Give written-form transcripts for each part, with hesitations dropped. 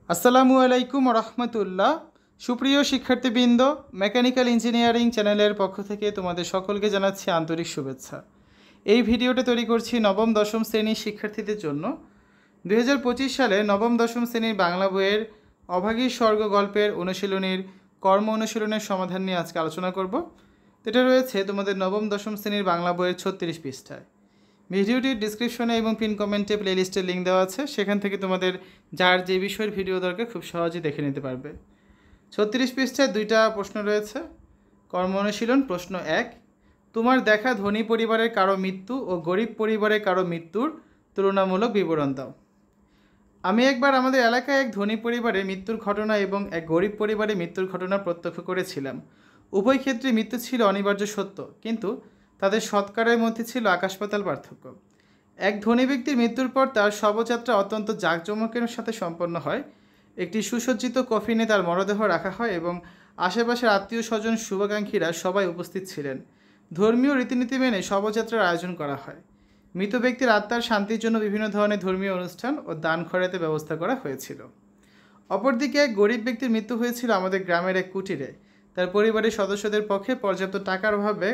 আসসালামু আলাইকুম রহমতুল্লাহ। সুপ্রিয় শিক্ষার্থীবৃন্দ, মেকানিক্যাল ইঞ্জিনিয়ারিং চ্যানেলের পক্ষ থেকে তোমাদের সকলকে জানাচ্ছি আন্তরিক শুভেচ্ছা। এই ভিডিওটা তৈরি করছি নবম দশম শ্রেণীর শিক্ষার্থীদের জন্য। 2025 সালে নবম দশম শ্রেণীর বাংলা বইয়ের অভাগীর স্বর্গ গল্পের অনুশীলনীর কর্ম অনুশীলনের সমাধান নিয়ে আজকে আলোচনা করব। এটা রয়েছে তোমাদের নবম দশম শ্রেণীর বাংলা বইয়ের 36 পৃষ্ঠায়। ভিডিওটির ডিসক্রিপশনে এবং পিন কমেন্টে প্লেলিস্টের লিঙ্ক দেওয়া আছে, সেখান থেকে তোমাদের যার যে বিষয়ের ভিডিও দরকার খুব সহজেই দেখে নিতে পারবে। 36 পৃষ্ঠায় দুইটা প্রশ্ন রয়েছে। কর্ম অনুশীলন প্রশ্ন 1, তোমার দেখা ধনী পরিবারের কারো মৃত্যু ও গরিব পরিবারের কারো মৃত্যুর তুলনামূলক বিবরণ দাও। আমি একবার আমাদের এলাকায় এক ধনী পরিবারের মৃত্যুর ঘটনা এবং এক গরিব পরিবারের মৃত্যুর ঘটনা প্রত্যক্ষ করেছিলাম। উভয় ক্ষেত্রে মৃত্যু ছিল অনিবার্য সত্য, কিন্তু তাদের সৎকারের মধ্যে ছিল আকাশ পাতাল পার্থক্য। এক ধনী ব্যক্তির মৃত্যুর পর তার শবযাত্রা অত্যন্ত জাঁকজমকের সাথে সম্পন্ন হয়। একটি সুসজ্জিত কফিনে তার মরদেহ রাখা হয় এবং আশেপাশের আত্মীয় স্বজন শুভাকাঙ্ক্ষীরা সবাই উপস্থিত ছিলেন। ধর্মীয় রীতিনীতি মেনে শবযাত্রার আয়োজন করা হয়। মৃত ব্যক্তির আত্মার শান্তির জন্য বিভিন্ন ধরনের ধর্মীয় অনুষ্ঠান ও দান খয়রাতের ব্যবস্থা করা হয়েছিল। অপরদিকে এক গরিব ব্যক্তির মৃত্যু হয়েছিল আমাদের গ্রামের এক কুটিরে। তার পরিবারের সদস্যদের পক্ষে পর্যাপ্ত টাকার অভাবে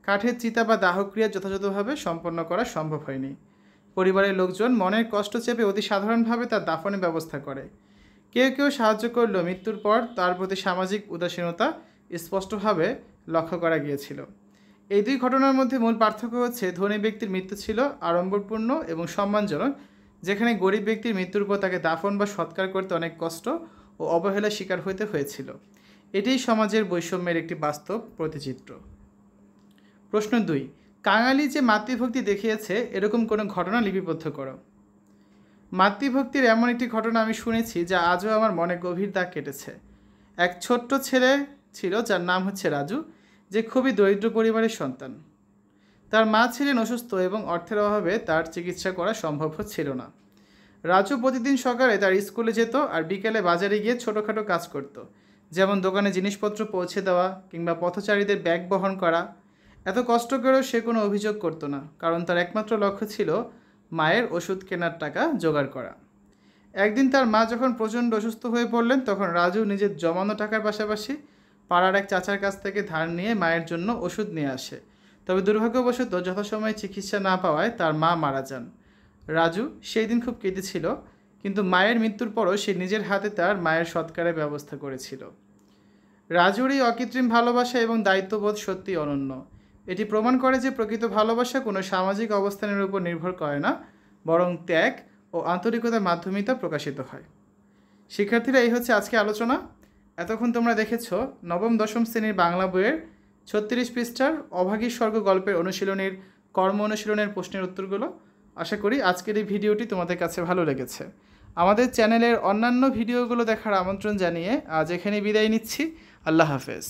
কাঠের চিতা বা দাহক্রিয়া যথাযথভাবে সম্পন্ন করা সম্ভব হয়নি। পরিবারের লোকজন মনের কষ্ট চেপে অতি সাধারণভাবে তার দাফনের ব্যবস্থা করে। কেউ কেউ সাহায্য করলেও মৃত্যুর পর তার প্রতি সামাজিক উদাসীনতা স্পষ্টভাবে লক্ষ্য করা গিয়েছিল। এই দুই ঘটনার মধ্যে মূল পার্থক্য হচ্ছে, ধনী ব্যক্তির মৃত্যু ছিল আড়ম্বরপূর্ণ এবং সম্মানজনক, যেখানে গরিব ব্যক্তির মৃত্যুর পর তাকে দাফন বা সৎকার করতে অনেক কষ্ট ও অবহেলার শিকার হতে হয়েছিল। এটিই সমাজের বৈষম্যের একটি বাস্তব প্রতিচিত্র। প্রশ্ন 2, কাঙালি যে মাতৃভক্তি দেখিয়েছে এরকম কোনো ঘটনা লিপিবদ্ধ করো। মাতৃভক্তির এমন একটি ঘটনা আমি শুনেছি যা আজও আমার মনে গভীর দাগ কেটেছে। এক ছোট্ট ছেলে ছিল যার নাম হচ্ছে রাজু, যে খুবই দরিদ্র পরিবারের সন্তান। তার মা ছিলেন অসুস্থ এবং অর্থের অভাবে তার চিকিৎসা করা সম্ভব হচ্ছিল না। রাজু প্রতিদিন সকালে তার স্কুলে যেত আর বিকেলে বাজারে গিয়ে ছোটোখাটো কাজ করত, যেমন দোকানে জিনিসপত্র পৌঁছে দেওয়া কিংবা পথচারীদের ব্যাগ বহন করা। এত কষ্ট করেও সে কোনো অভিযোগ করতো না, কারণ তার একমাত্র লক্ষ্য ছিল মায়ের ওষুধ কেনার টাকা জোগাড় করা। একদিন তার মা যখন প্রচণ্ড অসুস্থ হয়ে পড়লেন, তখন রাজু নিজের জমানো টাকার পাশাপাশি পাড়ার এক চাচার কাছ থেকে ধার নিয়ে মায়ের জন্য ওষুধ নিয়ে আসে। তবে দুর্ভাগ্যবশত যথাসময়ে চিকিৎসা না পাওয়ায় তার মা মারা যান। রাজু সেই দিন খুব কেঁদেছিল, কিন্তু মায়ের মৃত্যুর পরও সে নিজের হাতে তার মায়ের সৎকারের ব্যবস্থা করেছিল। রাজুর এই অকৃত্রিম ভালোবাসা এবং দায়িত্ববোধ সত্যি অনন্য। এটি প্রমাণ করে যে প্রকৃত ভালোবাসা কোনো সামাজিক অবস্থানের উপর নির্ভর করে না, বরং ত্যাগ ও আন্তরিকতার মাধ্যমেই তা প্রকাশিত হয়। শিক্ষার্থীরা, এই হচ্ছে আজকে আলোচনা। এতক্ষণ তোমরা দেখেছ নবম দশম শ্রেণীর বাংলা বইয়ের 36 পৃষ্ঠার অভাগীর স্বর্গ গল্পের অনুশীলনীর কর্ম অনুশীলনের প্রশ্নের উত্তরগুলো। আশা করি আজকের এই ভিডিওটি তোমাদের কাছে ভালো লেগেছে। আমাদের চ্যানেলের অন্যান্য ভিডিওগুলো দেখার আমন্ত্রণ জানিয়ে আজ এখানে বিদায় নিচ্ছি। আল্লাহ হাফেজ।